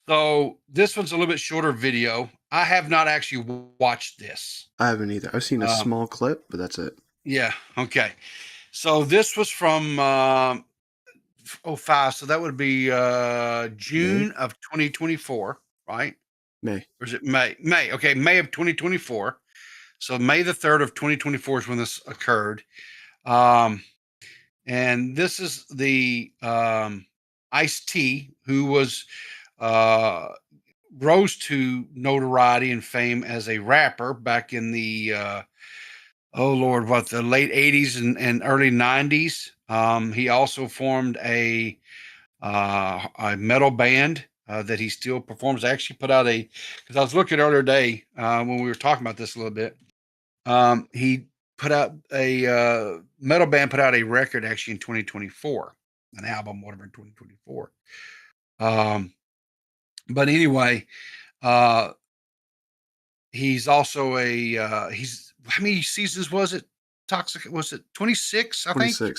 So this one's a little bit shorter video. I have not actually watched this. I haven't either. I've seen a small clip, but that's it. Yeah. Okay. So this was from 05. So that would be June of 2024, right? May. Or is it May? May. Okay. May of 2024. So May the 3rd of 2024 is when this occurred. And this is the Ice-T, who was rose to notoriety and fame as a rapper back in the oh Lord, what, the late 80s and early 90s. He also formed a metal band that he still performs. I actually put out because I was looking earlier today when we were talking about this a little bit. He put out a metal band, put out a record actually in 2024, an album, whatever, in 2024. But anyway, he's also he's, how many seasons was it? Toxic, was it 26? I 26. think.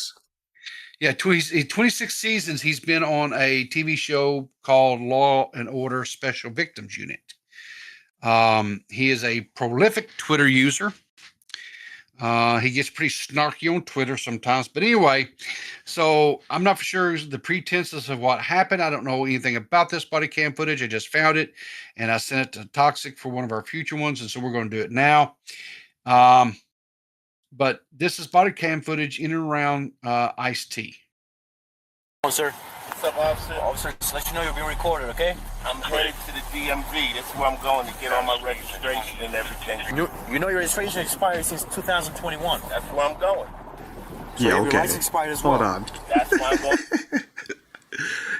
Yeah, 26 seasons. He's been on a TV show called Law and Order Special Victims Unit. He is a prolific Twitter user. He gets pretty snarky on Twitter sometimes. But anyway, so I'm not for sure the pretenses of what happened. I don't know anything about this body cam footage. I just found it, and I sent it to Toxic for one of our future ones, and so we're going to do it now. But this is body cam footage in and around Ice-T. Sir. What's up, officer? Officer, just let you know you're being recorded, okay? I'm headed to the DMV. That's where I'm going to get all my registration and everything. You know your registration expired since 2021. That's where I'm going. So yeah, okay. Your license expired as well. Hold on. That's why I'm going.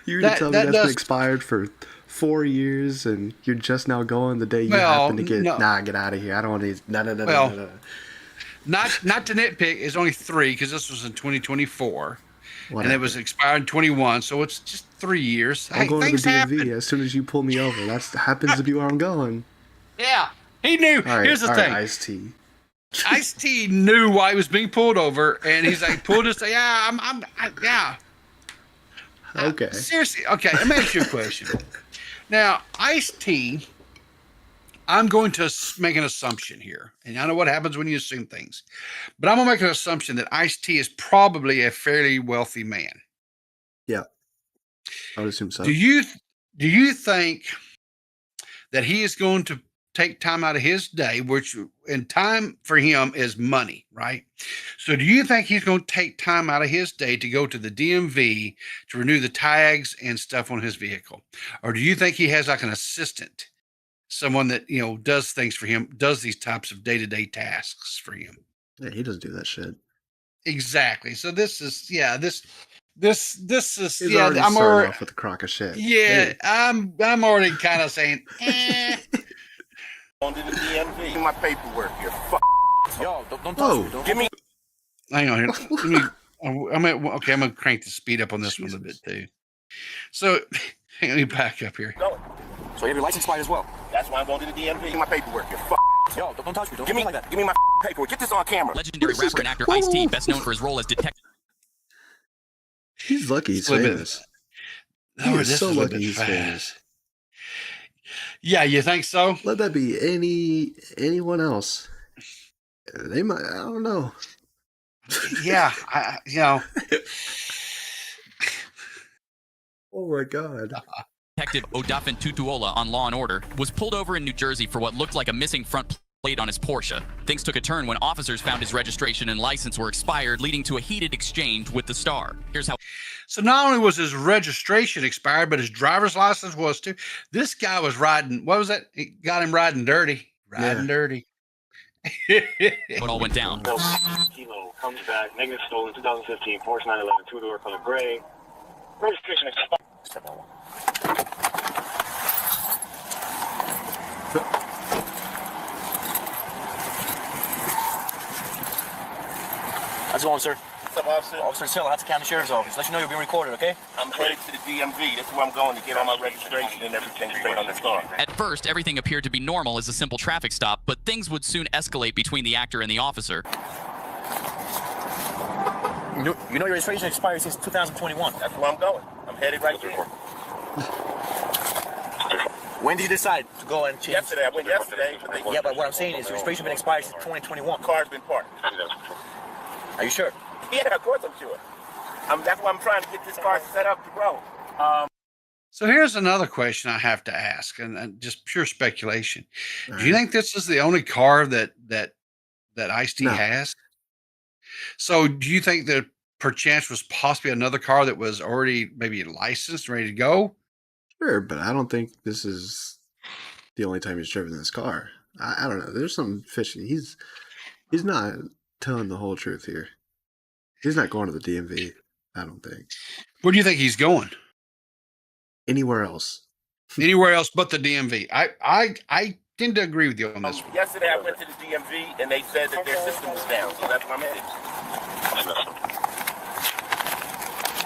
You're going to tell me that's been expired for 4 years and you're just now going the day you happen to get... No. Nah, get out of here. I don't want these... No. Not to nitpick, it's only 3 because this was in 2024. Whatever. And it was expired in 21, so it's just 3 years. I'm going to the DMV as soon as you pull me over. That happens to be where I'm going. Yeah, he knew. Right, here's the thing. Ice-T. Ice-T knew why he was being pulled over, and he's like, pulled us. Yeah, yeah. Okay. Seriously, okay. Let me ask you a question. Now, Ice-T, I'm going to make an assumption here, and I know what happens when you assume things, but I'm going to make an assumption that Ice-T is probably a fairly wealthy man. Yeah, I would assume so. Do you think that he is going to take time out of his day, and time for him is money, right? So do you think he's going to take time out of his day to go to the DMV to renew the tags and stuff on his vehicle? Or do you think he has like an assistant? Someone that, does things for him, does these types of day-to-day tasks for him. Yeah, he doesn't do that shit. Exactly. So this is, this is, He's already starting off with a crock of shit. Yeah, hey. I'm already kind of saying, On to the DMV. My paperwork here. Yo, don't touch me. Don't give me. Hang on here. I'm gonna crank the speed up on this one a little bit too. So, let me back up here. Go. So you have your license expired as well. That's why I'm going to the DMV. My paperwork here. Yo, don't touch me. Don't give me like that. Give me my paperwork. Get this on camera. Legendary rapper and actor Ice-T, best known for his role as detective. He's lucky he's famous. He is so lucky he's famous. Yeah, you think so? Let that be anyone else. They might. I don't know. Yeah, Oh my God. Detective Odafin Tutuola on Law & Order was pulled over in New Jersey for what looked like a missing front plate on his Porsche. Things took a turn when officers found his registration and license were expired, leading to a heated exchange with the star. Here's how. So not only was his registration expired, but his driver's license was too. This guy was riding, what was that? It got him riding dirty. Dirty. It all went down. Kilo comes back, negative stolen, 2015, Porsche 911, two-door color gray. Registration expired. How's it going, sir? What's up, officer? Officer Sill, Hudson County Sheriff's Office. Let you know you're being recorded, okay? I'm headed to the DMV. That's where I'm going to get all my registration and everything straight on the car. At first, everything appeared to be normal as a simple traffic stop, but things would soon escalate between the actor and the officer. You know your registration expired since 2021. That's where I'm going. I'm headed right there. When did you decide to go and change? Yesterday. I went yesterday. Yeah, but what I'm saying is your registration been expired since 2021. Car's been parked. Are you sure? Yeah, of course I'm sure. That's why I'm trying to get this car set up to grow. So here's another question I have to ask, and just pure speculation. Do you think this is the only car that Ice-T has? So do you think that perchance was possibly another car that was already maybe licensed, ready to go? Sure, but I don't think this is the only time he's driven this car. I don't know. There's some fishy. He's not telling the whole truth here. He's not going to the DMV. I don't think. Where do you think he's going? Anywhere else. Anywhere else but the DMV. I tend to agree with you on this one. Yesterday I went to the DMV and they said that their system was down, so that's where I'm headed.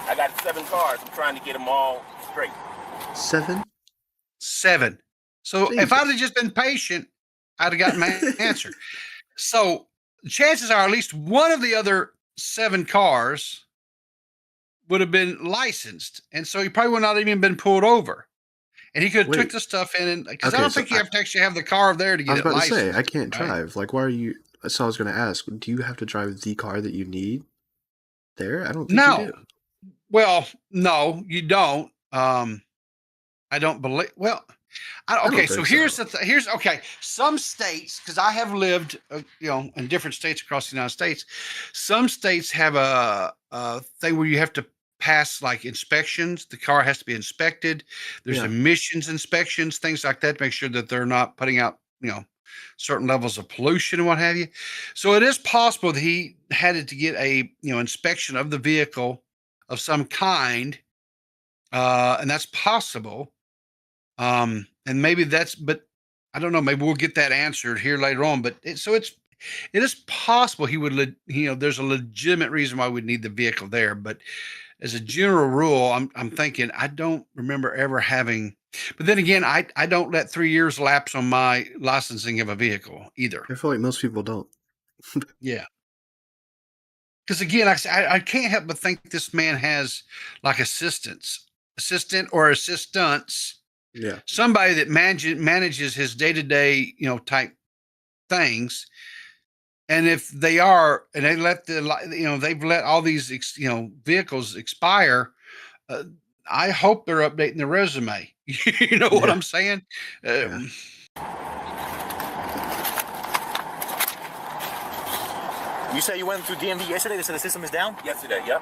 I got 7 cars. I'm trying to get them all straight. 7? 7. So Jesus. If I'd have just been patient, I'd have gotten my answer. So chances are at least one of the other 7 cars would have been licensed, and so he probably would not even been pulled over. And he could have took the stuff in, and because I don't think you have to actually have the car there to get it licensed. I was about to say, I can't drive. Like, why are you? So I was going to ask, do you have to drive the car that you need there? I don't think you do. Well, no, you don't. I don't believe. Well, okay. So here's okay. Some states, because I have lived, in different states across the United States. Some states have a thing where you have to pass like inspections. The car has to be inspected. There's emissions inspections, things like that, to make sure that they're not putting out, certain levels of pollution and what have you. So it is possible that he had to get a, inspection of the vehicle of some kind. And that's possible. And maybe but I don't know, maybe we'll get that answered here later on, but it is possible he would, there's a legitimate reason why we'd need the vehicle there. But as a general rule, I'm thinking, I don't remember ever having, but then again, I don't let 3 years lapse on my licensing of a vehitle either. I feel like most people don't. Yeah. Because again, I can't help but think this man has like assistant or assistants. Yeah. Somebody that manages his day-to-day, type things. And if they are, and they let they've let all these, vehicles expire, I hope they're updating their resume. You know what I'm saying? You say you went to DMV yesterday? They said the system is down? Yesterday, yep.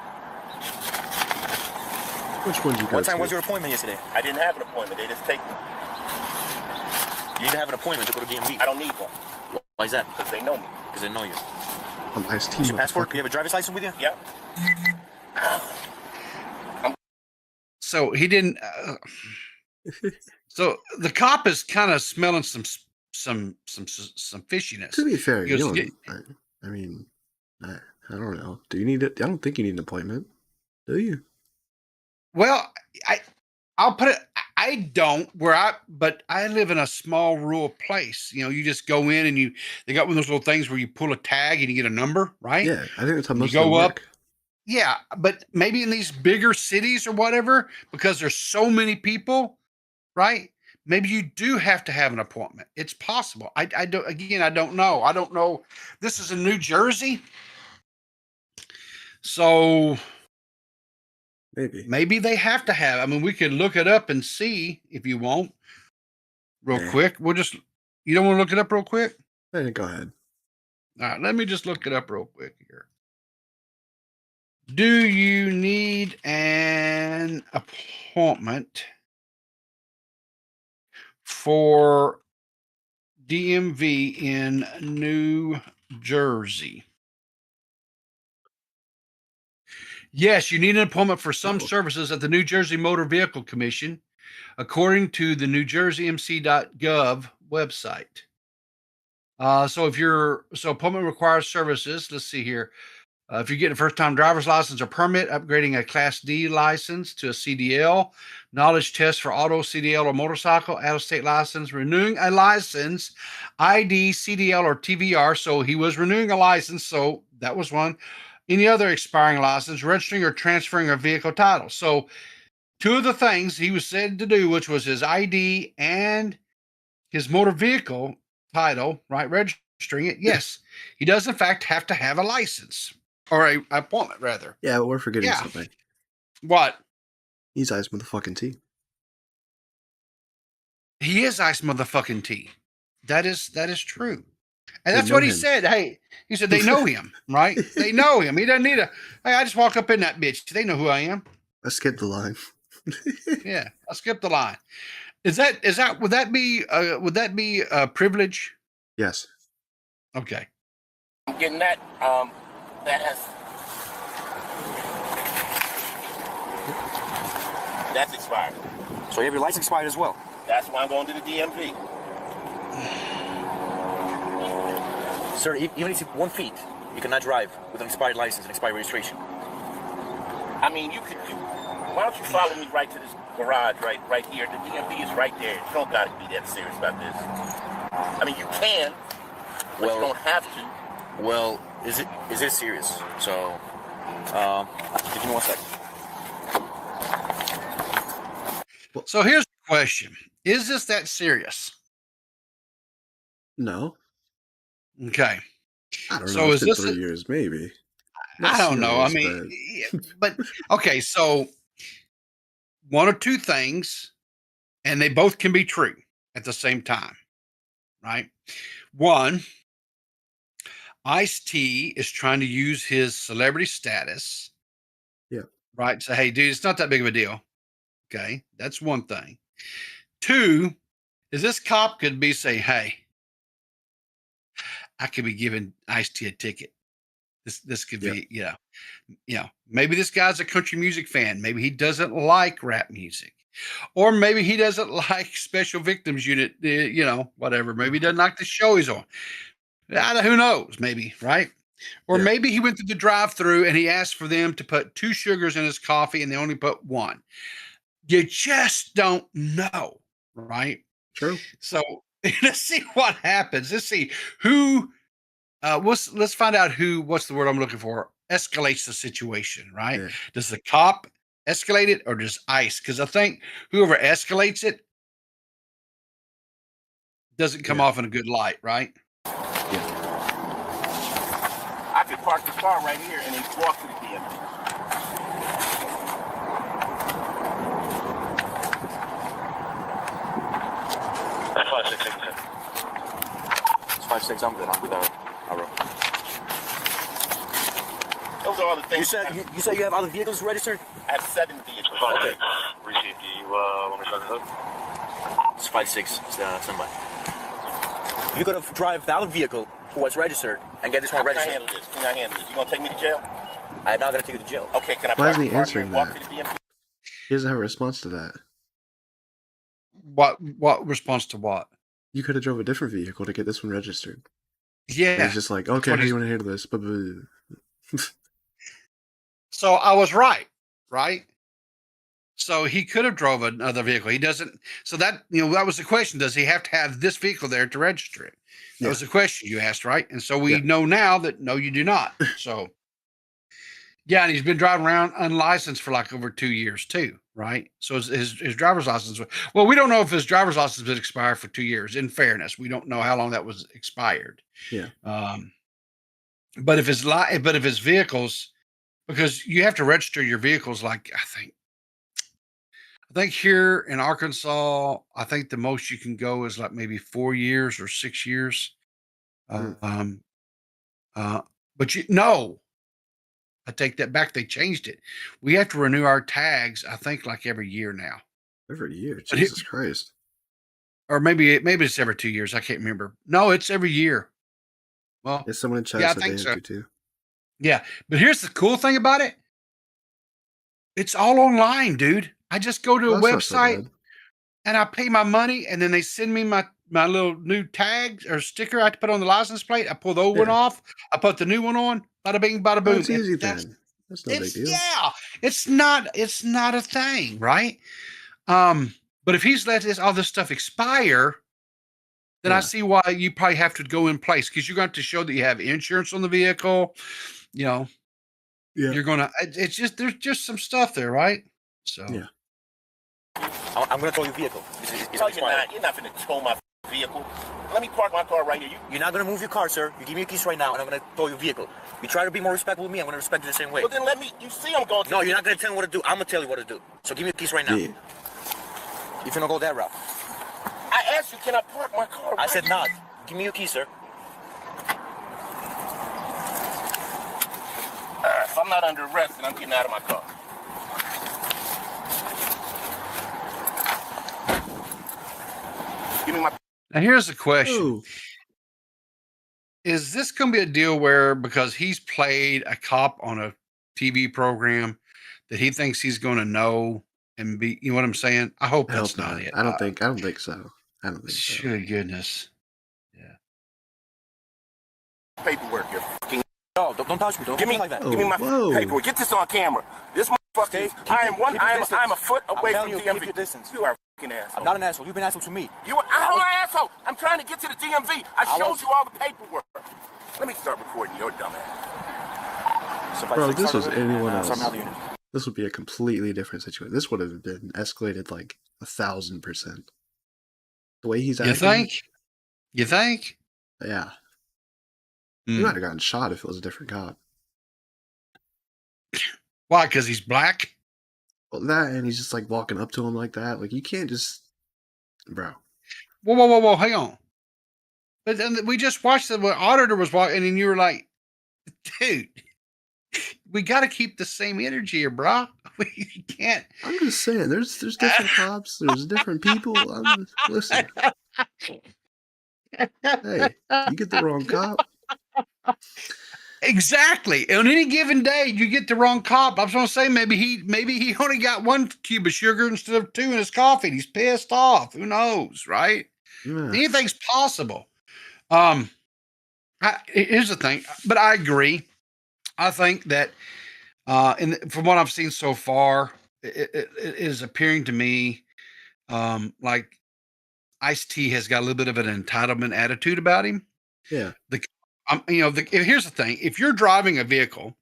Which one did you go What time was your appointment yesterday? I didn't have an appointment. They just take me. You didn't have an appointment to go to DMV? I don't need one. Why is that? Because they know me. Because they know you. Ice-T. Is your passport? Do you have a driver's license with you? Yep. So he didn't. So the cop is kind of smelling some fishiness. To be fair, He goes, I mean, I don't know. Do you need it? I don't think you need an appointment. Do you? Well, I'll put it. I don't. But I live in a small rural place. You just go in and they got one of those little things where you pull a tag and you get a number, right? Yeah, I think that's how most you go of them up. work. Yeah, but maybe in these bigger cities or whatever, because there's so many people, right? Maybe you do have to have an appointment. It's possible. I don't. Again, I don't know. I don't know. This is in New Jersey, so maybe they have to have. I mean, we could look it up and see if you want, real quick. You don't want to look it up real quick? Go ahead. All right, let me just look it up real quick here. Do you need an appointment for DMV in New Jersey? Yes, you need an appointment for some services at the New Jersey Motor Vehicle Commission, according to the NewJerseyMC.gov website. So appointment requires services. Let's see here. If you're getting a first-time driver's license or permit, upgrading a Class D license to a CDL, knowledge test for auto, CDL, or motorcycle, out-of-state license, renewing a license, ID, CDL, or TVR. So he was renewing a license, so that was one. Any other expiring license, registering or transferring a vehicle title. So two of the things he was said to do, which was his ID and his motor vehicle title, right? Registering it. Yes, he does in fact have to have a license or a appointment, rather. Yeah, but we're forgetting Yeah. something. What? He's Ice Motherfucking T. He is Ice Motherfucking T. That is true. And They that's know what he him. said. Hey, he said they know him, right? They know him. He doesn't need a. Hey, I just walk up in that bitch. They know who I am. I skipped the line. Yeah, I skipped the line. Is that would that be a privilege? Yes. Okay. I'm getting that. That's expired. So you have your license expired as well? That's why I'm going to the DMV. Sir, even if you 1 feet, you cannot drive with an expired license and expired registration. I mean, why don't you follow me right to this garage right here? The DMV is right there. You don't got to be that serious about this. I mean, you can, but you don't have to. Well, is it serious? So, give me 1 second. So here's the question: is this that serious? No. Okay. I don't So know. is It's been this 3 years, maybe. I Not don't know. I serious, mean, yeah, but okay. So one or two things, and they both can be true at the same time, right? One, Ice-T is trying to use his celebrity status, Yeah. right? Say, hey, dude, it's not that big of a deal. Okay, that's one thing. Two is this cop could be saying, hey, I could be giving Ice-T a ticket. This could be, maybe this guy's a country music fan. Maybe he doesn't like rap music, or maybe he doesn't like Special Victims Unit. Whatever. Maybe he doesn't like the show he's on. Who knows? Maybe, right? Or maybe he went to the drive-through and he asked for them to put 2 sugars in his coffee and they only put 1. You just don't know, right? True. So let's see what happens. Let's see who. Let's find out who. What's the word I'm looking for? Escalates the situation, right? Yeah. Does the cop escalate it, or does ICE? Because I think whoever escalates it doesn't come off in a good light, right? I could park the car right here and then walk to the DMV. That's 566. It's 5-6. I'm good. I'm with our Those are all the things. You said you have other vehicles registered? I have 7 vehicles. Okay. Receipt, do you want me to start the hood? It's 5-6. Stand by. You could have drive the other vehicle who was registered and get this one Can I registered. handle this? Can I handle this? You gonna take me to jail? I'm not gonna take you to jail. Okay, can I Why park isn't the he car here answering and walk that? to the DMV? He doesn't have a response to that. What response to what? You could have drove a different vehicle to get this one registered. And Yeah. he's just like, okay, what how do he's- you want to handle this? So I was right? So he could have drove another vehicle. He doesn't. So that was the question. Does he have to have this vehicle there to register it? That was the question you asked, right? And so we know now that no, you do not. So yeah, and he's been driving around unlicensed for like over 2 years too, right? So his driver's license. Well, we don't know if his driver's license has expired for 2 years. In fairness, we don't know how long that was expired. Yeah. But if his vehicles, because you have to register your vehicles, like I think here in Arkansas, I think the most you can go is like maybe 4 years or 6 years. But I take that back. They changed it. We have to renew our tags, I think, like every year now, Every year. But Jesus Christ. or maybe it's every 2 years. I can't remember. No, it's every year. Well, There's someone in chat Yeah, I said think they so. have to too. yeah. But here's the cool thing about it. It's all online, dude. I just go to a Well, that's not so website bad. and I pay my money, and then they send me my little new tag or sticker I have to put on the license plate. I pull the old one off. I put the new one on. Bada bing, bada Oh, boom. it's easy That's- then. That's no big deal. Yeah, it's not a thing, right? But if he's let all this stuff expire, then I Yeah. see why you probably have to go in place, because you're going to have to show that you have insurance on the vehicle. Yeah. You're gonna. It's just there's just some stuff there, right? So Yeah. I'm going to tow your vehicle. It's No, you're not going to tow my vehicle. Let me park my car right here. You're not going to move your car, sir. You give me your keys right now, and I'm going to tow your vehicle. You try to be more respectful with me, I'm going to respect you the same way. Well, then let me, you see I'm going to... No, you're not going to tell me what to do. I'm going to tell you what to do. So give me your keys right now. Yeah. You're going to go that route. I asked you, can I park my car I said not. Give me your keys, sir. If I'm not under arrest, then I'm getting out of my car. Give me my... Now, here's the question. Ooh. Is this going to be a deal where, because he's played a cop on a TV program, that he thinks he's going to know and be, you know what I'm saying? I hope I that's hope not not. it. I don't think so. I don't think so. Good goodness. Yeah. paperwork. You fucking... No, don't touch me. Don't give me like that. Give me my Whoa. paperwork. Get this on camera. This motherfucker. I'm a foot away from you, DMV. keep your distance. You are a fucking asshole. I'm not an asshole. You've been an asshole to me. I'm an asshole. I'm trying to get to the DMV. I showed you all the paperwork. Let me start recording your dumb ass. So Bro, if this was anyone else, I'm out of the unit. this would be a completely different situation. This would have been escalated like 1,000%. The way he's acting. You think? You think? Yeah. He might have gotten shot if it was a different cop. Why? Because he's black? Well, that and he's just like walking up to him like that. Like you can't just, bro. Whoa, hang on. But then we just watched the auditor was walking, and then you were like, dude, we got to keep the same energy here, bro. We can't. I'm just saying, there's different cops, there's different people. Listen. Hey, you get the wrong cop. Exactly. On any given day, you get the wrong cop. I was going to say maybe he only got 1 cube of sugar instead of 2 in his coffee. He's pissed off. Who knows, right? Yeah. Anything's possible. Here's the thing, but I agree. I think that, from what I've seen so far, it is appearing to me like Ice-T has got a little bit of an entitlement attitude about him. Yeah. Here's the thing: if you're driving a vehicle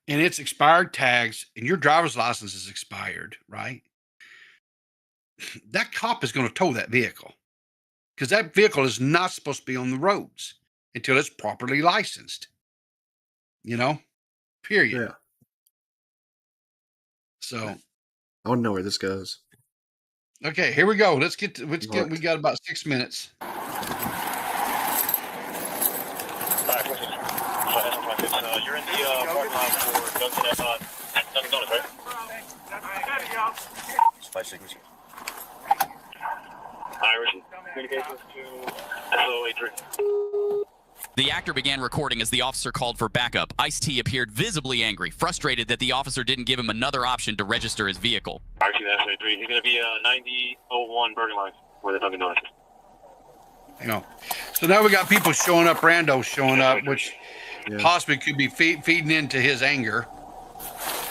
and it's expired tags and your driver's license is expired, right? That cop is going to tow that vehicle because that vehicle is not supposed to be on the roads until it's properly licensed. Period. Yeah. So I want to know where this goes. okay, here we go. We got about 6 minutes. You're in the parking lot for Dunkin' Donuts, right? 5 seconds. Irish communications to SO83. The actor began recording as the officer called for backup. Ice-T appeared visibly angry, frustrated that the officer didn't give him another option to register his vehicle. Irish SO83. He's going to be 9001 Burger Line where the Dunkin' Donuts is. So now we got people showing up, randos showing up, which Yeah. possibly could be feeding into his anger.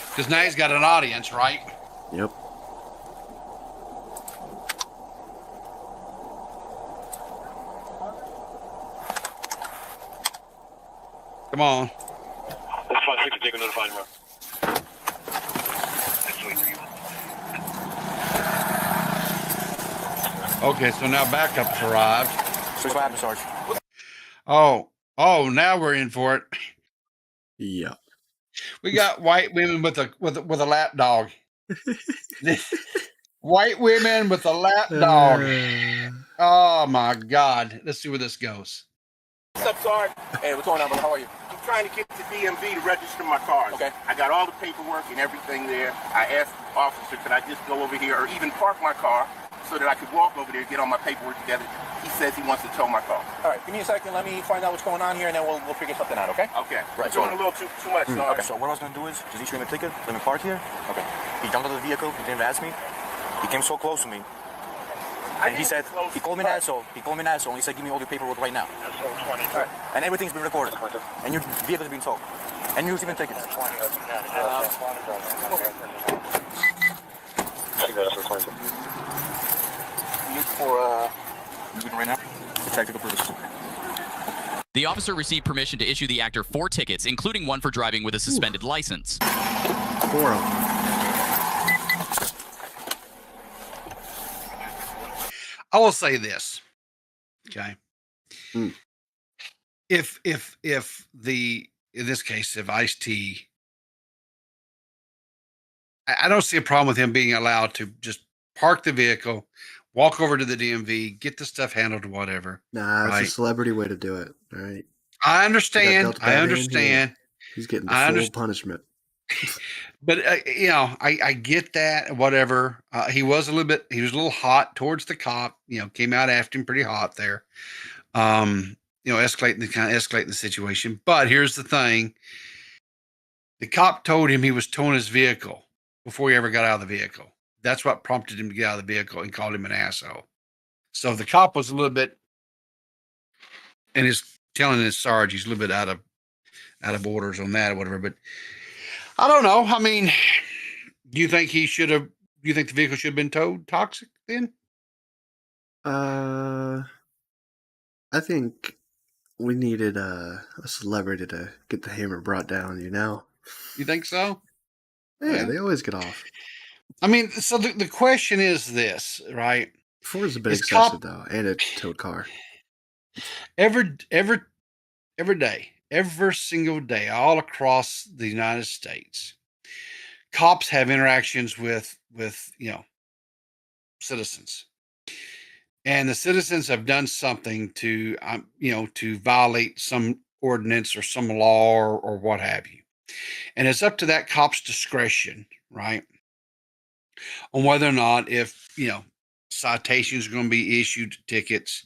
Because now he's got an audience, right? Yep. Come on. That's 560. Take a notified him. Okay, so now backup's arrived. So what happened, Sarge? Oh, now we're in for it. Yep. We got white women with a lap dog. White women with a lap dog. Oh my God. Let's see where this goes. What's up, Sarge? Hey, what's going on, brother? How are you? I'm trying to get to DMV to register my cars. Okay. I got all the paperwork and everything there. I asked the officer, could I just go over here or even park my car so that I could walk over there and get all my paperwork together. He says he wants to tow my car. All right, give me a second. Let me find out what's going on here, and then we'll figure something out, okay? Okay. Right, You're doing so- a little too much, Sarge. Okay, so what I was going to do is, just issue him a ticket, let me park here. Okay. He jumped out of the vehicle, he didn't ask me. He came so close to me. And he said, he called me an asshole. He called me an asshole, and he said, give me all your paperwork right now. SO20. All right. And everything's been recorded. And your vehicle's been towed. And you're receiving tickets. I think that's SO20. You for, you right now? For tactical purposes. The officer received permission to issue the actor 4 tickets, including one for driving with a suspended license. 4 of them. I will say this. Okay. Mm. If in this case, if Ice-T, I don't see a problem with him being allowed to just park the vehicle, walk over to the DMV, get the stuff handled, or whatever. Nah, it's a Right. celebrity way to do it. All right. I He got understand. dealt a I bad hand. understand. He's getting the I full understand. punishment. But I get that. Whatever. He was a little hot towards the cop. Came out after him pretty hot there. Escalating the situation. But here's the thing: the cop told him he was towing his vehicle before he ever got out of the vehicle. That's what prompted him to get out of the vehicle and called him an asshole. So the cop was a little bit, and is telling his sarge he's a little bit out of orders on that or whatever. But I don't know. I mean, do you think he should have? Do you think the vehicle should have been towed toxic then? I think we needed a celebrity to get the hammer brought down. You think so? Yeah, they always get off. I mean, so the question is this, right? Ford's a bit Is excessive though, and a towed car. Every day, every single day, all across the United States, cops have interactions with citizens, and the citizens have done something to to violate some ordinance or some law or what have you, and it's up to that cop's discretion, right, on whether or not if citations are going to be issued, tickets,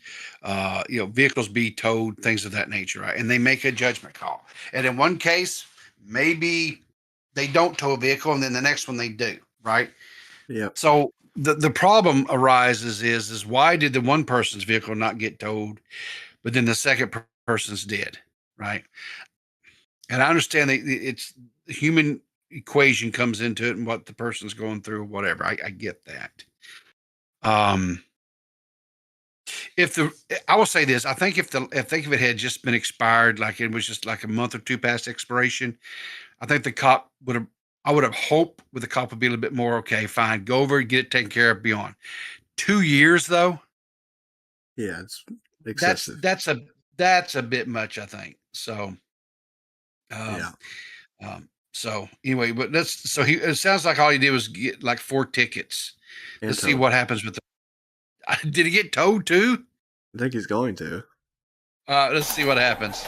vehicles be towed, things of that nature, right? And they make a judgment call. And in one case, maybe they don't tow a vehicle, and then the next one they do, right? Yep. So the problem arises is why did the one person's vehicle not get towed, but then the second person's did, right? And I understand that it's the human equation comes into it and what the person's going through, whatever. I get that. I will say this, I think if it had just been expired, like it was just like a month or two past expiration, I think the cop I would have hoped with the cop would be a little bit more, okay, fine, go over, get it taken care of, beyond 2 years though. Yeah, it's excessive. That's a bit much, I think. So, Yeah. So anyway, but it sounds like all he did was get like 4 tickets. And Let's see towed. what happens with did he get towed too? I think he's going to. Let's see what happens.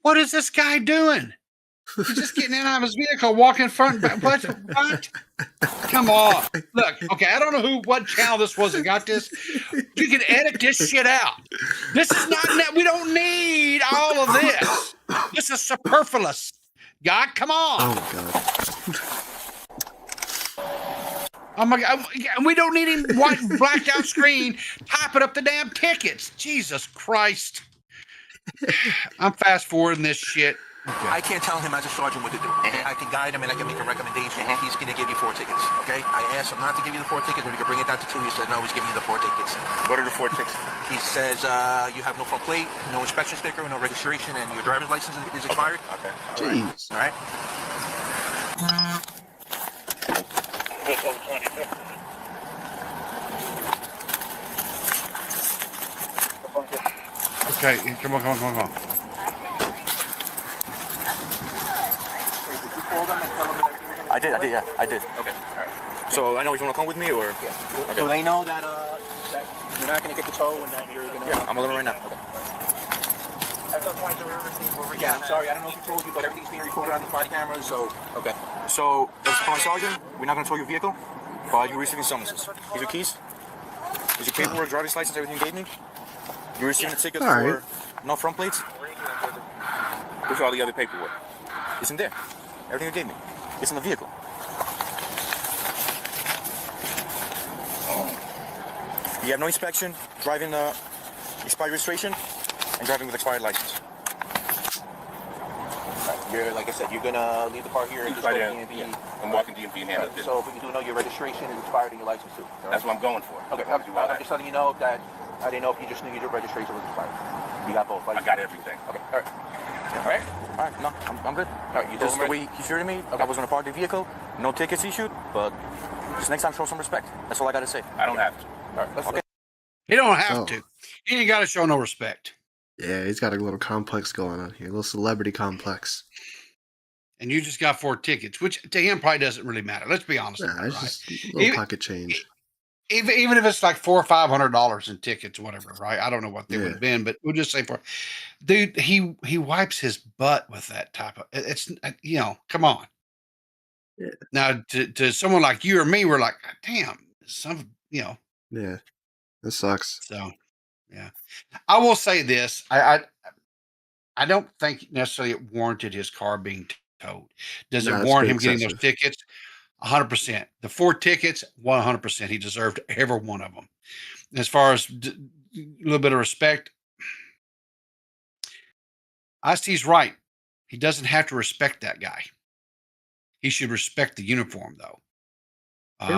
What is this guy doing? He's just getting in out of his vehicle, walking front. What? Come on. Look, okay, I don't know what channel this was that got this. You can edit this shit out. This is not, we don't need all of this. This is superfluous. God, come on. Oh my God. Oh my God. We don't need him white blacked out screen typing up the damn tickets. Jesus Christ. I'm fast forwarding this shit. Okay. I can't tell him as a sergeant what to do. I can guide him and I can make a recommendation. He's going to give you 4 tickets. Okay? I asked him not to give you the 4 tickets, but we could bring it down to 2. He said, no, he's giving you the 4 tickets. What are the 4 tickets? He says you have no front plate, no inspection sticker, no registration, and your driver's license is expired. Okay. Jeez. All right. Okay, come on. I did, yeah, I did. Okay. All right. So I know if you want to come with me or... Yeah. Okay. So they know that you're not going to get the tow and that you're going to... Yeah, I'm with them right now. Okay. Yeah, I'm sorry, I don't know if he told you, but everything's being recorded on the body cameras, so... Okay. So, as my sergeant, we're not going to tow your vehicle, but you're receiving summonses. Here's your keys. Here's your paperwork, driver's license, everything you gave me. You're receiving a ticket for no front plates. Where's all the other paperwork? It's in there. Everything you gave me. It's in the vehicle. You have no inspection, driving expired registration. and driving with expired license. You're, like I said, you're gonna leave the car here and just go to DMV. Yeah. I'm walking DMV and handle this. So, but you do know your registration is expired and your license too. Right? That's what I'm going for. Okay, I'm just letting you know that I didn't know if you just knew your registration was expired. You got both. Right? I got everything. Okay, all right. All right. All right. No, I'm good. All right. This is the way he treated me. Okay. I was gonna park the vehicle. No tickets issued, but just next time show some respect. That's all I gotta say. I don't have to. All right. Let's okay. He don't have to. He ain't got to show no respect. Yeah, he's got a little complex going on here, a little celebrity complex. And you just got 4 tickets, which to him probably doesn't really matter. Let's be honest. Nah, it's right? just a little pocket change. Even if it's like $400 or $500 in tickets, or whatever, right? I don't know what they would have been, but we'll just say for, dude, he wipes his butt with that type of. It's come on. Yeah. Now to someone like you or me, we're like, damn, Yeah, that sucks. So, yeah, I will say this: I don't think necessarily it warranted his car being towed. Does it warrant him getting those tickets? 100%. The 4 tickets, 100%. He deserved every one of them. As far as a little bit of respect, Ice-T's right. He doesn't have to respect that guy. He should respect the uniform, though. But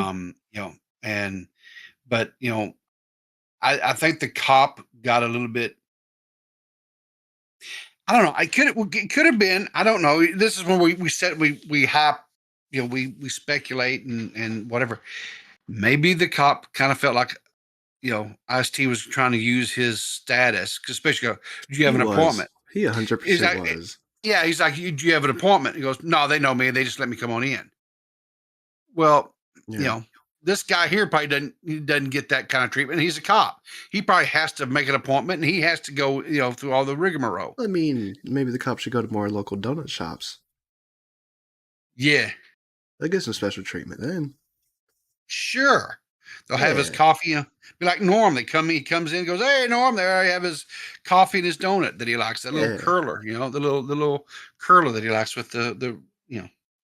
I think the cop got a little bit. I don't know. It could have been. I don't know. This is when we said we hype. We speculate and whatever. Maybe the cop kind of felt like, Ice-T was trying to use his status, especially do you have an appointment? He 100% was. Yeah, he's like, do you have an appointment? He goes, no, they know me. They just let me come on in. Well, this guy here probably doesn't get that kind of treatment. He's a cop. He probably has to make an appointment, and he has to go, through all the rigmarole. I mean, maybe the cop should go to more local donut shops. Yeah. They'll get some special treatment then. Sure. They'll have his coffee. Be like Norm. He comes in and goes, hey, Norm, there I have his coffee and his donut that he likes. That little curler, the little curler that he likes with the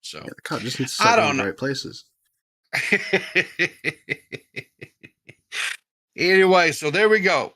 so. Yeah, the cop just needs to set in the right places. Anyway, so there we go.